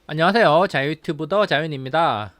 안녕하세요. 자유유튜브더 자윤입니다.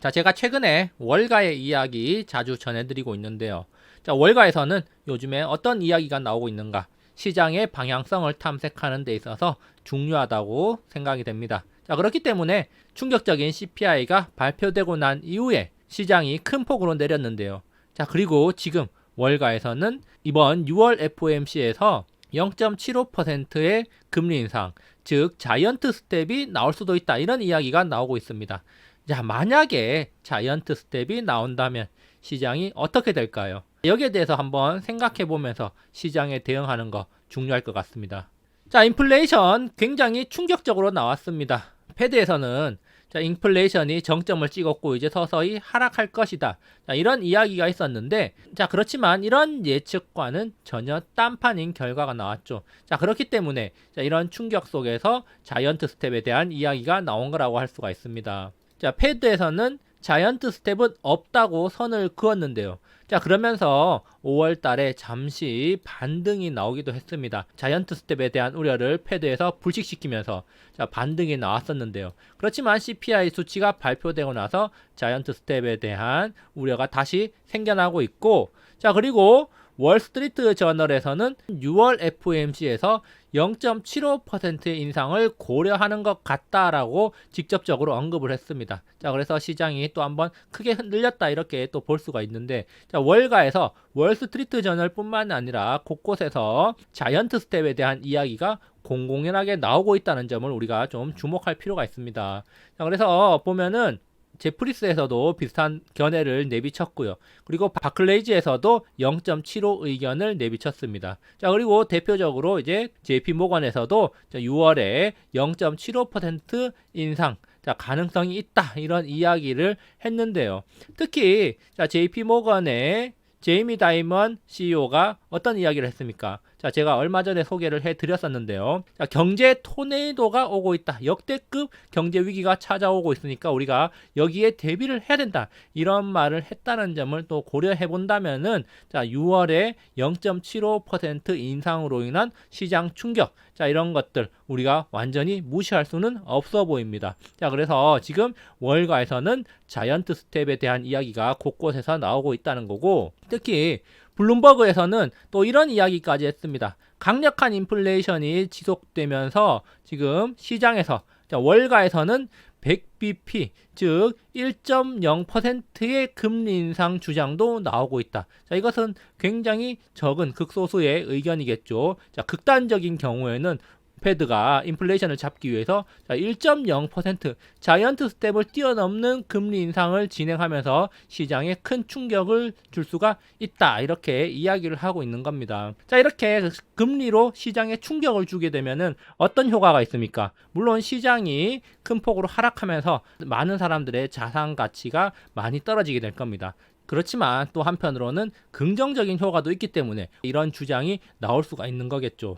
자, 제가 최근에 월가의 이야기 자주 전해드리고 있는데요. 자, 월가에서는 요즘에 어떤 이야기가 나오고 있는가? 시장의 방향성을 탐색하는 데 있어서 중요하다고 생각이 됩니다. 자, 그렇기 때문에 충격적인 CPI가 발표되고 난 이후에 시장이 큰 폭으로 내렸는데요. 자, 그리고 지금 월가에서는 이번 6월 FOMC에서 0.75%의 금리 인상, 즉 자이언트 스텝이 나올 수도 있다, 이런 이야기가 나오고 있습니다. 자, 만약에 자이언트 스텝이 나온다면 시장이 어떻게 될까요? 여기에 대해서 한번 생각해 보면서 시장에 대응하는 거 중요할 것 같습니다. 자, 인플레이션 굉장히 충격적으로 나왔습니다. 패드에서는 자, 인플레이션이 정점을 찍었고 이제 서서히 하락할 것이다, 자, 이런 이야기가 있었는데, 자, 그렇지만 이런 예측과는 전혀 딴판인 결과가 나왔죠. 자, 그렇기 때문에 자, 이런 충격 속에서 자이언트 스텝에 대한 이야기가 나온 거라고 할 수가 있습니다. 자, 패드에서는 자이언트 스텝은 없다고 선을 그었는데요. 자, 그러면서 5월 달에 잠시 반등이 나오기도 했습니다. 자이언트 스텝에 대한 우려를 패드에서 불식시키면서 자, 반등이 나왔었는데요. 그렇지만 CPI 수치가 발표되고 나서 자이언트 스텝에 대한 우려가 다시 생겨나고 있고, 자, 그리고 월스트리트 저널에서는 6월 FOMC에서 0.75%의 인상을 고려하는 것 같다라고 직접적으로 언급을 했습니다. 자, 그래서 시장이 또 한번 크게 흔들렸다, 이렇게 또 볼 수가 있는데, 자, 월가에서 월스트리트 저널뿐만 아니라 곳곳에서 자이언트 스텝에 대한 이야기가 공공연하게 나오고 있다는 점을 우리가 좀 주목할 필요가 있습니다. 자, 그래서 보면은 제프리스에서도 비슷한 견해를 내비쳤고요. 그리고 바클레이즈에서도 0.75 의견을 내비쳤습니다. 자, 그리고 대표적으로 이제 JP 모건에서도 6월에 0.75% 인상, 자, 가능성이 있다, 이런 이야기를 했는데요. 특히 자, JP 모건의 제이미 다이먼 CEO가 어떤 이야기를 했습니까? 자, 제가 얼마 전에 소개를 해드렸었는데요. 자, 경제 토네이도가 오고 있다. 역대급 경제 위기가 찾아오고 있으니까 우리가 여기에 대비를 해야 된다, 이런 말을 했다는 점을 또 고려해 본다면은 자, 6월에 0.75% 인상으로 인한 시장 충격, 자, 이런 것들 우리가 완전히 무시할 수는 없어 보입니다. 자, 그래서 지금 월가에서는 자이언트 스텝에 대한 이야기가 곳곳에서 나오고 있다는 거고, 특히 블룸버그에서는 또 이런 이야기까지 했습니다. 강력한 인플레이션이 지속되면서 지금 시장에서 월가에서는 100bp, 즉 1.0%의 금리 인상 주장도 나오고 있다. 자, 이것은 굉장히 적은 극소수의 의견이겠죠. 자, 극단적인 경우에는 패드가 인플레이션을 잡기 위해서 1.0% 자이언트 스텝을 뛰어넘는 금리 인상을 진행하면서 시장에 큰 충격을 줄 수가 있다, 이렇게 이야기를 하고 있는 겁니다. 자, 이렇게 금리로 시장에 충격을 주게 되면은 어떤 효과가 있습니까? 물론 시장이 큰 폭으로 하락하면서 많은 사람들의 자산 가치가 많이 떨어지게 될 겁니다. 그렇지만 또 한편으로는 긍정적인 효과도 있기 때문에 이런 주장이 나올 수가 있는 거겠죠.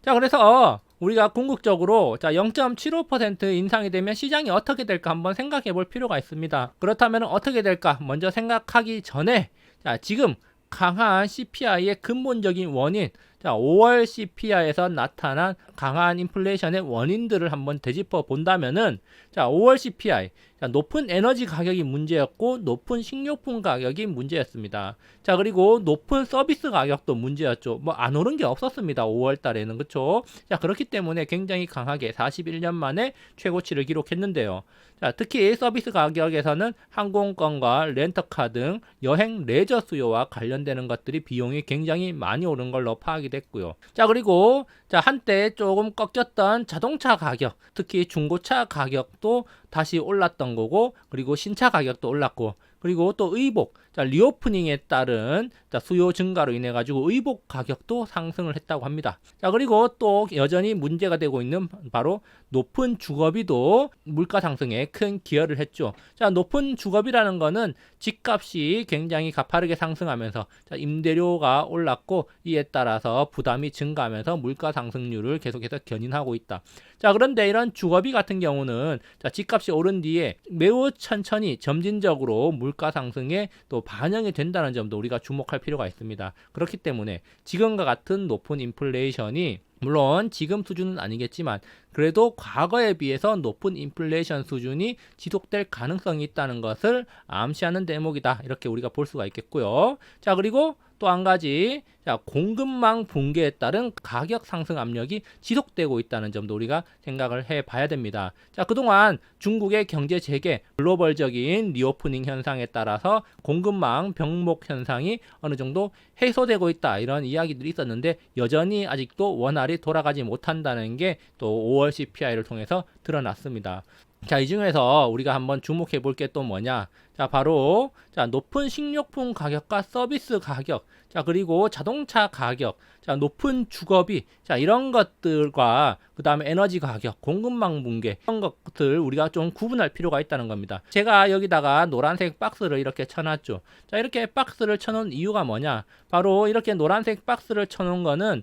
자, 그래서 우리가 궁극적으로 자, 0.75% 인상이 되면 시장이 어떻게 될까 한번 생각해 볼 필요가 있습니다. 그렇다면 어떻게 될까 먼저 생각하기 전에 자, 지금 강한 CPI의 근본적인 원인, 자, 5월 CPI에서 나타난 강한 인플레이션의 원인들을 한번 되짚어 본다면은 자, 5월 CPI, 자, 높은 에너지 가격이 문제였고 높은 식료품 가격이 문제였습니다. 자, 그리고 높은 서비스 가격도 문제였죠. 뭐 안 오른 게 없었습니다, 5월 달에는. 그렇죠? 자, 그렇기 때문에 굉장히 강하게 41년 만에 최고치를 기록했는데요. 자, 특히 서비스 가격에서는 항공권과 렌터카 등 여행 레저 수요와 관련되는 것들이 비용이 굉장히 많이 오른 걸로 파악이 됐고요. 자, 그리고 자, 한때 조금 꺾였던 자동차 가격, 특히 중고차 가격도 다시 올랐던 거고, 그리고 신차 가격도 올랐고, 그리고 또 의복, 자, 리오프닝에 따른 자, 수요 증가로 인해 가지고 의복 가격도 상승을 했다고 합니다. 자, 그리고 또 여전히 문제가 되고 있는 바로 높은 주거비도 물가 상승에 큰 기여를 했죠. 자, 높은 주거비라는 거는 집값이 굉장히 가파르게 상승하면서 자, 임대료가 올랐고 이에 따라서 부담이 증가하면서 물가 상승률을 계속해서 견인하고 있다. 자, 그런데 이런 주거비 같은 경우는 자, 집값이 오른 뒤에 매우 천천히 점진적으로 물가 상승에 또 반영이 된다는 점도 우리가 주목할 필요가 있습니다. 그렇기 때문에 지금과 같은 높은 인플레이션이 물론 지금 수준은 아니겠지만 그래도 과거에 비해서 높은 인플레이션 수준이 지속될 가능성이 있다는 것을 암시하는 대목이다. 이렇게 우리가 볼 수가 있겠고요. 자, 그리고 또 한 가지, 자, 공급망 붕괴에 따른 가격 상승 압력이 지속되고 있다는 점도 우리가 생각을 해 봐야 됩니다. 자, 그동안 중국의 경제 재개, 글로벌적인 리오프닝 현상에 따라서 공급망 병목 현상이 어느 정도 해소되고 있다, 이런 이야기들이 있었는데 여전히 아직도 원활히 돌아가지 못한다는 게 또 5월 CPI를 통해서 드러났습니다. 자, 이 중에서 우리가 한번 주목해 볼 게 또 뭐냐? 자, 바로 자, 높은 식료품 가격과 서비스 가격, 자, 그리고 자동차 가격, 자, 높은 주거비, 자, 이런 것들과 그다음에 에너지 가격, 공급망 붕괴, 이런 것들 우리가 좀 구분할 필요가 있다는 겁니다. 제가 여기다가 노란색 박스를 이렇게 쳐놨죠. 자, 이렇게 박스를 쳐놓은 이유가 뭐냐? 바로 이렇게 노란색 박스를 쳐놓은 거는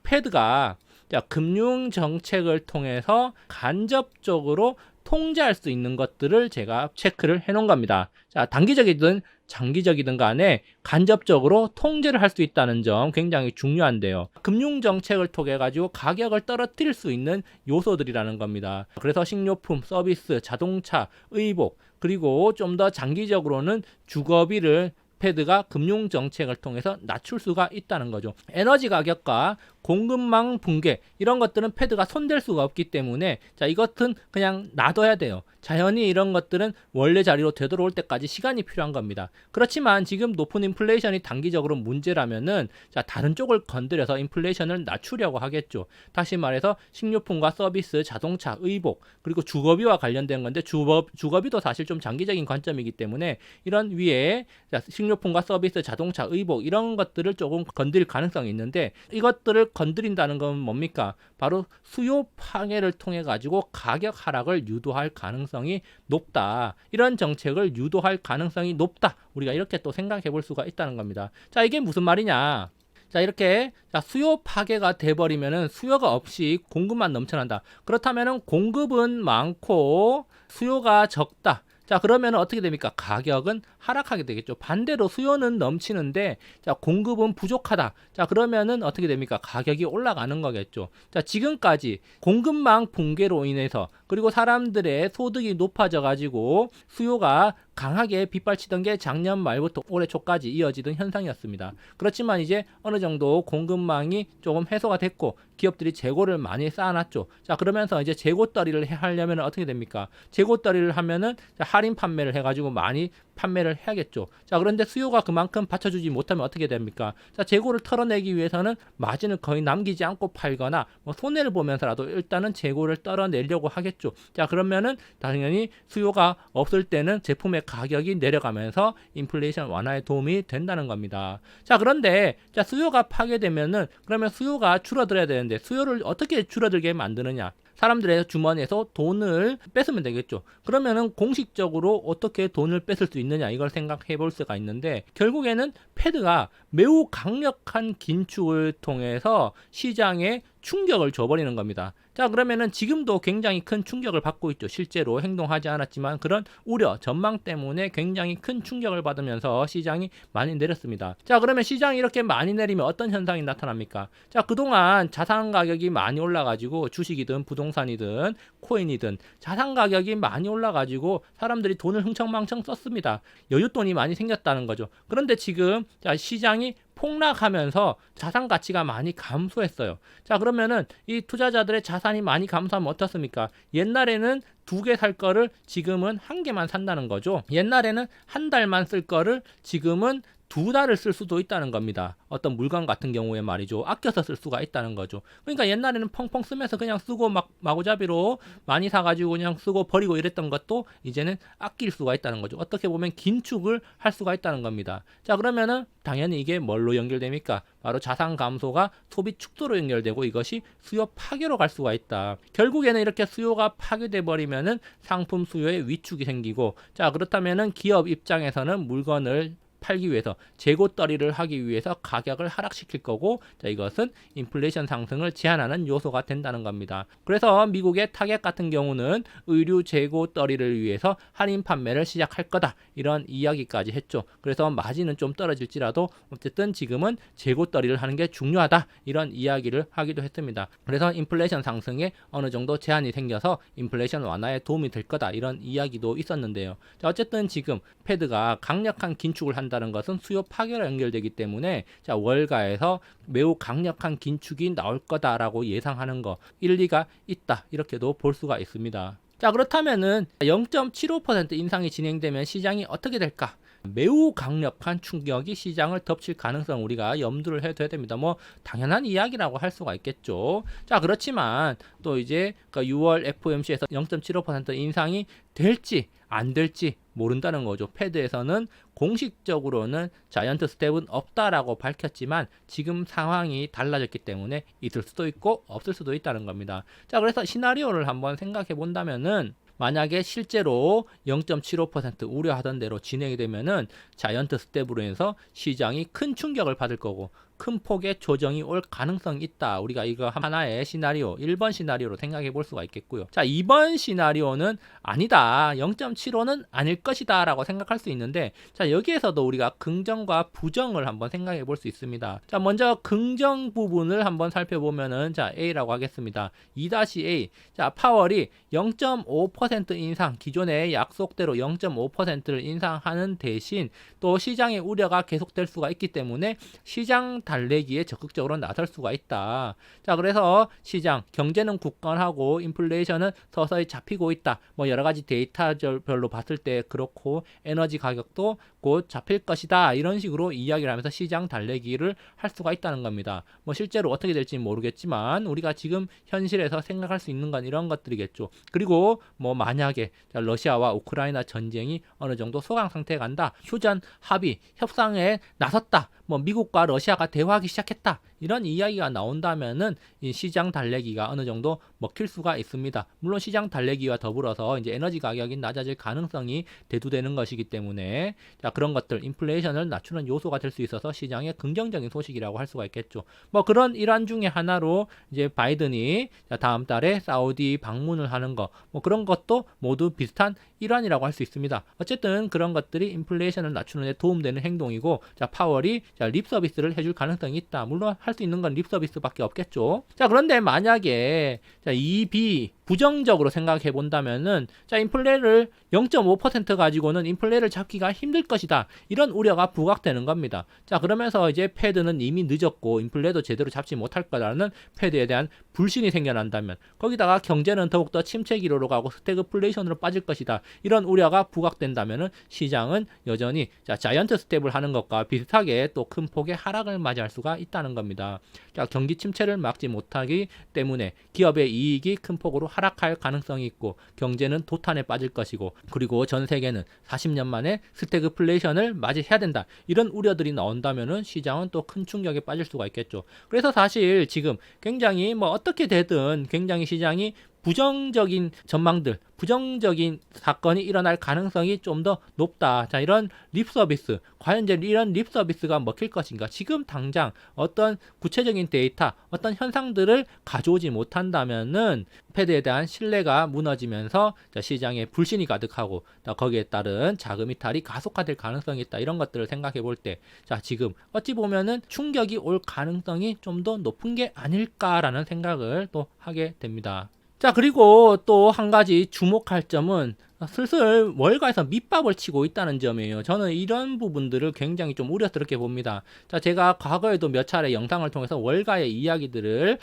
패드가 자, 금융 정책을 통해서 간접적으로 통제할 수 있는 것들을 제가 체크를 해 놓은 겁니다. 자, 단기적이든 장기적이든 간에 간접적으로 통제를 할 수 있다는 점 굉장히 중요한데요. 금융 정책을 통해 가지고 가격을 떨어뜨릴 수 있는 요소들이라는 겁니다. 그래서 식료품, 서비스, 자동차, 의복, 그리고 좀 더 장기적으로는 주거비를 패드가 금융 정책을 통해서 낮출 수가 있다는 거죠. 에너지 가격과 공급망 붕괴, 이런 것들은 패드가 손댈 수가 없기 때문에 자, 이것은 그냥 놔둬야 돼요. 자연히 이런 것들은 원래 자리로 되돌아올 때까지 시간이 필요한 겁니다. 그렇지만 지금 높은 인플레이션이 단기적으로 문제라면은 자, 다른 쪽을 건드려서 인플레이션을 낮추려고 하겠죠. 다시 말해서 식료품과 서비스, 자동차, 의복, 그리고 주거비와 관련된 건데 주거비도 사실 좀 장기적인 관점이기 때문에 이런 위에 자, 식료품과 서비스, 자동차, 의복, 이런 것들을 조금 건드릴 가능성이 있는데, 이것들을 건드린다는 건 뭡니까? 바로 수요 파괴를 통해 가지고 가격 하락을 유도할 가능성이 높다. 이런 정책을 유도할 가능성이 높다. 우리가 이렇게 또 생각해 볼 수가 있다는 겁니다. 자, 이게 무슨 말이냐? 자, 이렇게 자, 수요 파괴가 돼버리면은 수요가 없이 공급만 넘쳐난다. 그렇다면은 공급은 많고 수요가 적다. 자, 그러면 어떻게 됩니까? 가격은 하락하게 되겠죠. 반대로 수요는 넘치는데 자, 공급은 부족하다. 자, 그러면은 어떻게 됩니까? 가격이 올라가는 거겠죠. 자, 지금까지 공급망 붕괴로 인해서 그리고 사람들의 소득이 높아져 가지고 수요가 강하게 빗발치던 게 작년 말부터 올해 초까지 이어지던 현상이었습니다. 그렇지만 이제 어느 정도 공급망이 조금 해소가 됐고 기업들이 재고를 많이 쌓아놨죠. 자, 그러면서 이제 재고떨이를 하려면 어떻게 됩니까? 재고떨이를 하면은 할인 판매를 해가지고 많이 판매를 해야겠죠. 자, 그런데 수요가 그만큼 받쳐주지 못하면 어떻게 됩니까? 자, 재고를 털어내기 위해서는 마진을 거의 남기지 않고 팔거나 뭐 손해를 보면서라도 일단은 재고를 떨어내려고 하겠죠. 자, 그러면은 당연히 수요가 없을 때는 제품의 가격이 내려가면서 인플레이션 완화에 도움이 된다는 겁니다. 자, 그런데 자, 수요가 파괴되면은 그러면 수요가 줄어들어야 되는데 수요를 어떻게 줄어들게 만드느냐? 사람들의 주머니에서 돈을 뺏으면 되겠죠. 그러면은 공식적으로 어떻게 돈을 뺏을 수 있느냐, 이걸 생각해 볼 수가 있는데, 결국에는 패드가 매우 강력한 긴축을 통해서 시장에 충격을 줘버리는 겁니다. 자, 그러면은 지금도 굉장히 큰 충격을 받고 있죠. 실제로 행동하지 않았지만 그런 우려, 전망 때문에 굉장히 큰 충격을 받으면서 시장이 많이 내렸습니다. 자, 그러면 시장이 이렇게 많이 내리면 어떤 현상이 나타납니까? 자, 그동안 자산 가격이 많이 올라가지고 주식이든 부동산이든 코인이든 자산 가격이 많이 올라가지고 사람들이 돈을 흥청망청 썼습니다. 여윳돈이 많이 생겼다는 거죠. 그런데 지금 자, 시장이 폭락하면서 자산 가치가 많이 감소했어요. 자, 그러면은 이 투자자들의 자산이 많이 감소하면 어떻습니까? 옛날에는 2개 살 거를 지금은 1개만 산다는 거죠. 옛날에는 한 달만 쓸 거를 지금은 2달을 쓸 수도 있다는 겁니다. 어떤 물건 같은 경우에 말이죠. 아껴서 쓸 수가 있다는 거죠. 그러니까 옛날에는 펑펑 쓰면서 그냥 쓰고 막 마구잡이로 많이 사가지고 그냥 쓰고 버리고 이랬던 것도 이제는 아낄 수가 있다는 거죠. 어떻게 보면 긴축을 할 수가 있다는 겁니다. 자, 그러면은 당연히 이게 뭘로 연결됩니까? 바로 자산 감소가 소비 축소로 연결되고 이것이 수요 파괴로 갈 수가 있다. 결국에는 이렇게 수요가 파괴돼 버리면은 상품 수요에 위축이 생기고, 자, 그렇다면은 기업 입장에서는 물건을 팔기 위해서 재고떨이를 하기 위해서 가격을 하락시킬 거고, 자, 이것은 인플레이션 상승을 제한하는 요소가 된다는 겁니다. 그래서 미국의 타겟 같은 경우는 의류 재고떨이를 위해서 할인 판매를 시작할 거다, 이런 이야기까지 했죠. 그래서 마진은 좀 떨어질지라도 어쨌든 지금은 재고떨이를 하는 게 중요하다, 이런 이야기를 하기도 했습니다. 그래서 인플레이션 상승에 어느 정도 제한이 생겨서 인플레이션 완화에 도움이 될 거다, 이런 이야기도 있었는데요. 자, 어쨌든 지금 패드가 강력한 긴축을 한다는 것은 수요 파괴와 연결되기 때문에, 자, 월가에서 매우 강력한 긴축이 나올 거다라고 예상하는 거 일리가 있다, 이렇게도 볼 수가 있습니다. 자, 그렇다면은 0.75% 인상이 진행되면 시장이 어떻게 될까? 매우 강력한 충격이 시장을 덮칠 가능성 우리가 염두를 해둬야 됩니다. 뭐 당연한 이야기라고 할 수가 있겠죠. 자, 그렇지만 또 이제 6월 FOMC에서 0.75% 인상이 될지 안 될지 모른다는 거죠. 패드에서는 공식적으로는 자이언트 스텝은 없다라고 밝혔지만 지금 상황이 달라졌기 때문에 있을 수도 있고 없을 수도 있다는 겁니다. 자, 그래서 시나리오를 한번 생각해 본다면은, 만약에 실제로 0.75% 우려하던 대로 진행이 되면은 자이언트 스텝으로 해서 시장이 큰 충격을 받을 거고 큰 폭의 조정이 올 가능성이 있다. 우리가 이거 하나의 시나리오, 1번 시나리오로 생각해 볼 수가 있겠고요. 자, 2번 시나리오는 아니다, 0.75는 아닐 것이다 라고 생각할 수 있는데, 자, 여기에서도 우리가 긍정과 부정을 한번 생각해 볼 수 있습니다. 자, 먼저 긍정 부분을 한번 살펴보면은, 자, A라고 하겠습니다. 2-A. 자, 파월이 0.5% 인상, 기존의 약속대로 0.5%를 인상하는 대신 또 시장의 우려가 계속될 수가 있기 때문에 시장 달래기에 적극적으로 나설 수가 있다. 자, 그래서 시장 경제는 굳건하고 인플레이션은 서서히 잡히고 있다. 뭐 여러 가지 데이터별로 봤을 때 그렇고 에너지 가격도 곧 잡힐 것이다, 이런 식으로 이야기를 하면서 시장 달래기를 할 수가 있다는 겁니다. 뭐 실제로 어떻게 될지는 모르겠지만 우리가 지금 현실에서 생각할 수 있는 건 이런 것들이겠죠. 그리고 뭐 만약에 러시아와 우크라이나 전쟁이 어느 정도 소강 상태에 간다, 휴전 합의 협상에 나섰다, 뭐 미국과 러시아가 대화하기 시작했다, 이런 이야기가 나온다면은 이 시장 달래기가 어느 정도 먹힐 수가 있습니다. 물론 시장 달래기와 더불어서 이제 에너지 가격이 낮아질 가능성이 대두되는 것이기 때문에, 자, 그런 것들 인플레이션을 낮추는 요소가 될 수 있어서 시장의 긍정적인 소식이라고 할 수가 있겠죠. 뭐 그런 일환 중에 하나로 이제 바이든이 다음 달에 사우디 방문을 하는 거, 뭐 그런 것도 모두 비슷한 일환이라고 할 수 있습니다. 어쨌든 그런 것들이 인플레이션을 낮추는 데 도움되는 행동이고, 자, 파월이 립 서비스를 해줄 가능성이 있다. 물론 할 수 있는 건 립 서비스밖에 없겠죠. 자, 그런데 만약에 자, 2B 부정적으로 생각해 본다면은, 자, 인플레를 0.5% 가지고는 인플레를 잡기가 힘들 것이다, 이런 우려가 부각되는 겁니다. 자, 그러면서 이제 패드는 이미 늦었고 인플레도 제대로 잡지 못할 거라는 패드에 대한 불신이 생겨난다면, 거기다가 경제는 더욱더 침체 기로로 가고 스태그플레이션으로 빠질 것이다, 이런 우려가 부각된다면은 시장은 여전히 자이언트 스텝을 하는 것과 비슷하게 또 큰 폭의 하락을 맞이할 수가 있다는 겁니다. 자, 경기 침체를 막지 못하기 때문에 기업의 이익이 큰 폭으로 하락할 가능성이 있고 경제는 도탄에 빠질 것이고, 그리고 전 세계는 40년 만에 스태그플레이션을 맞이해야 된다, 이런 우려들이 나온다면은 시장은 또 큰 충격에 빠질 수가 있겠죠. 그래서 사실 지금 굉장히 뭐 어떻게 되든 굉장히 시장이 부정적인 전망들, 부정적인 사건이 일어날 가능성이 좀 더 높다. 자, 이런 립 서비스, 과연 이제 이런 립 서비스가 먹힐 것인가? 지금 당장 어떤 구체적인 데이터, 어떤 현상들을 가져오지 못한다면은 패드에 대한 신뢰가 무너지면서 시장에 불신이 가득하고 거기에 따른 자금 이탈이 가속화될 가능성이 있다. 이런 것들을 생각해 볼 때, 자, 지금 어찌 보면은 충격이 올 가능성이 좀 더 높은 게 아닐까라는 생각을 또 하게 됩니다. 자, 그리고 또 한 가지 주목할 점은 슬슬 월가에서 밑밥을 치고 있다는 점이에요. 저는 이런 부분들을 굉장히 좀 우려스럽게 봅니다. 자, 제가 과거에도 몇 차례 영상을 통해서 월가의 이야기들을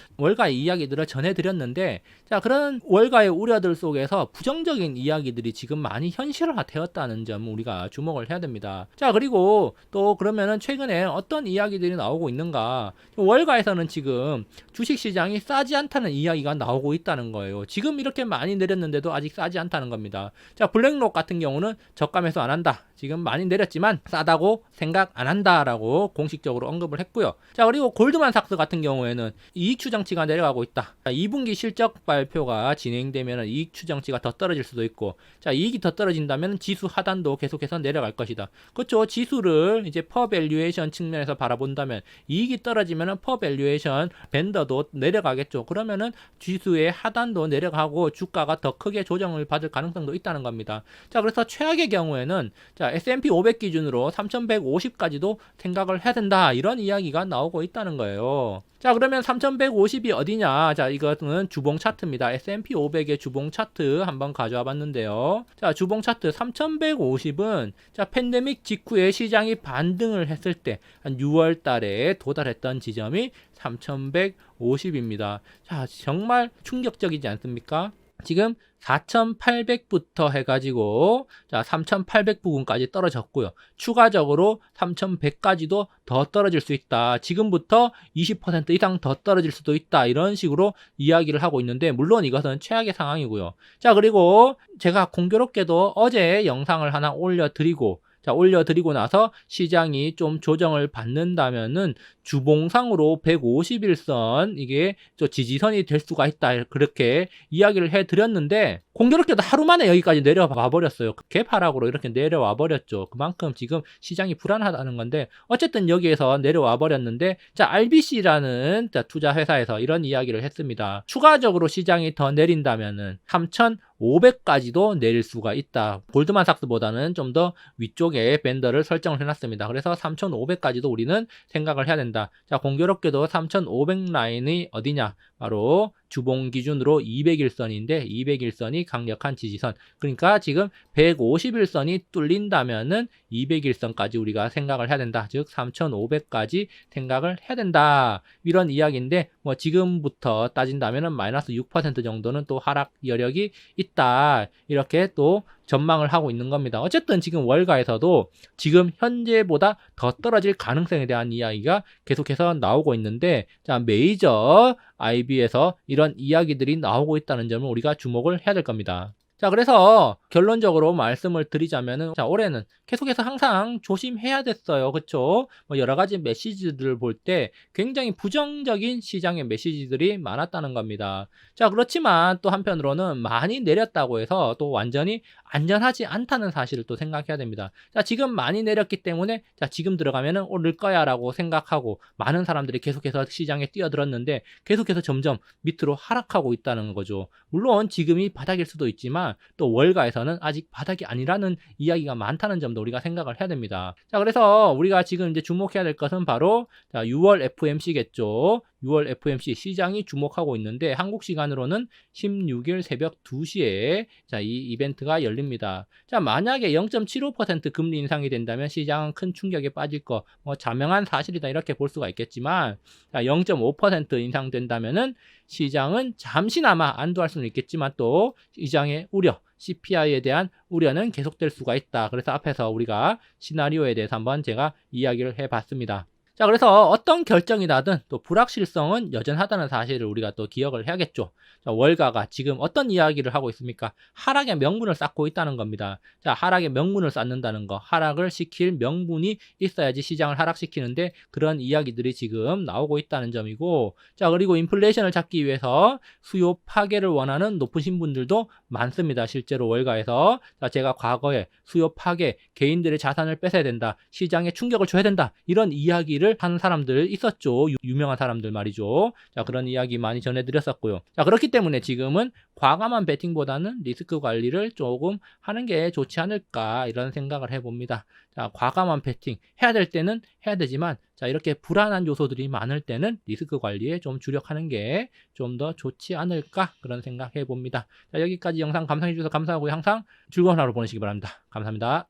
전해드렸는데, 자, 그런 월가의 우려들 속에서 부정적인 이야기들이 지금 많이 현실화되었다는 점 우리가 주목을 해야 됩니다. 자, 그리고 또 그러면은 최근에 어떤 이야기들이 나오고 있는가? 월가에서는 지금 주식시장이 싸지 않다는 이야기가 나오고 있다는 거예요. 지금 이렇게 많이 내렸는데도 아직 싸지 않다는 겁니다. 자, 블랙록 같은 경우는 저가 매수 안 한다. 지금 많이 내렸지만 싸다고 생각 안 한다라고 공식적으로 언급을 했고요. 자, 그리고 골드만삭스 같은 경우에는 이익 추정치가 내려가고 있다. 자, 2분기 실적 발표가 진행되면 이익 추정치가 더 떨어질 수도 있고, 자, 이익이 더 떨어진다면 지수 하단도 계속해서 내려갈 것이다. 그렇죠. 지수를 이제 퍼 밸류에이션 측면에서 바라본다면 이익이 떨어지면은 퍼 밸류에이션 밴더도 내려가겠죠. 그러면은 지수의 하단도 내려가고 주가가 더 크게 조정을 받을 가능성도 있다는 겁니다. 자, 그래서 최악의 경우에는 자, S&P 500 기준으로 3150까지도 생각을 해야 된다. 이런 이야기가 나오고 있다는 거예요. 자, 그러면 3150이 어디냐? 자, 이거는 주봉 차트입니다. S&P 500의 주봉 차트 한번 가져와 봤는데요. 자, 주봉 차트 3150은 자, 팬데믹 직후에 시장이 반등을 했을 때 한 6월 달에 도달했던 지점이 3150입니다. 자, 정말 충격적이지 않습니까? 지금 4,800부터 해가지고 자 3,800 부근까지 떨어졌고요. 추가적으로 3,100까지도 더 떨어질 수 있다. 지금부터 20% 이상 더 떨어질 수도 있다. 이런 식으로 이야기를 하고 있는데 물론 이것은 최악의 상황이고요. 자, 그리고 제가 공교롭게도 어제 영상을 하나 올려드리고 자, 올려드리고 나서 시장이 좀 조정을 받는다면은 주봉상으로 151선 이게 저 지지선이 될 수가 있다. 그렇게 이야기를 해드렸는데 공교롭게도 하루 만에 여기까지 내려와 버렸어요. 개파락으로 이렇게 내려와 버렸죠. 그만큼 지금 시장이 불안하다는 건데 어쨌든 여기에서 내려와 버렸는데 자, RBC라는 투자 회사에서 이런 이야기를 했습니다. 추가적으로 시장이 더 내린다면은 3,500까지도 내릴 수가 있다. 골드만삭스보다는 좀 더 위쪽에 밴더를 설정을 해놨습니다. 그래서 3,500까지도 우리는 생각을 해야 된다. 자, 공교롭게도 3,500 라인이 어디냐? 바로 주봉 기준으로 200일선인데 200일선이 강력한 지지선. 그러니까 지금 151선이 뚫린다면은 200일선까지 우리가 생각을 해야 된다. 즉 3,500까지 생각을 해야 된다. 이런 이야기인데 뭐 지금부터 따진다면은 마이너스 6% 정도는 또 하락 여력이 있다. 이렇게 또 전망을 하고 있는 겁니다. 어쨌든 지금 월가에서도 지금 현재보다 더 떨어질 가능성에 대한 이야기가 계속해서 나오고 있는데 자, 메이저 IB에서 이런 이야기들이 나오고 있다는 점을 우리가 주목을 해야 될 겁니다. 자, 그래서 결론적으로 말씀을 드리자면은 자, 올해는 계속해서 항상 조심해야 됐어요. 그렇죠? 뭐 여러 가지 메시지들을 볼 때 굉장히 부정적인 시장의 메시지들이 많았다는 겁니다. 자, 그렇지만 또 한편으로는 많이 내렸다고 해서 또 완전히 안전하지 않다는 사실을 또 생각해야 됩니다. 자, 지금 많이 내렸기 때문에 자, 지금 들어가면은 오를 거야라고 생각하고 많은 사람들이 계속해서 시장에 뛰어들었는데 계속해서 점점 밑으로 하락하고 있다는 거죠. 물론 지금이 바닥일 수도 있지만 또 월가에서는 아직 바닥이 아니라는 이야기가 많다는 점도 우리가 생각을 해야 됩니다. 자, 그래서 우리가 지금 이제 주목해야 될 것은 바로 자, 6월 FOMC겠죠. 6월 FOMC 시장이 주목하고 있는데 한국 시간으로는 16일 새벽 2시에 자, 이 이벤트가 열립니다. 자, 만약에 0.75% 금리 인상이 된다면 시장은 큰 충격에 빠질 거 뭐 자명한 사실이다 이렇게 볼 수가 있겠지만 자, 0.5% 인상된다면은 시장은 잠시나마 안도할 수는 있겠지만 또 시장의 우려 CPI에 대한 우려는 계속될 수가 있다. 그래서 앞에서 우리가 시나리오에 대해서 한번 제가 이야기를 해봤습니다. 자, 그래서 어떤 결정이 나든 또 불확실성은 여전하다는 사실을 우리가 또 기억을 해야겠죠. 자, 월가가 지금 어떤 이야기를 하고 있습니까? 하락의 명분을 쌓고 있다는 겁니다. 자, 하락의 명분을 쌓는다는 거, 하락을 시킬 명분이 있어야지 시장을 하락시키는데 그런 이야기들이 지금 나오고 있다는 점이고, 자, 그리고 인플레이션을 잡기 위해서 수요 파괴를 원하는 높으신 분들도 많습니다. 실제로 월가에서 자, 제가 과거에 수요 파괴, 개인들의 자산을 뺏어야 된다, 시장에 충격을 줘야 된다 이런 이야기를 하는 사람들 있었죠. 유명한 사람들 말이죠. 자, 그런 이야기 많이 전해드렸었고요. 자, 그렇기 때문에 지금은 과감한 베팅보다는 리스크 관리를 조금 하는 게 좋지 않을까 이런 생각을 해봅니다. 자, 과감한 베팅 해야 될 때는 해야 되지만 자, 이렇게 불안한 요소들이 많을 때는 리스크 관리에 좀 주력하는 게 좀 더 좋지 않을까 그런 생각 해봅니다. 자, 여기까지 영상 감상해 주셔서 감사하고요. 항상 즐거운 하루 보내시기 바랍니다. 감사합니다.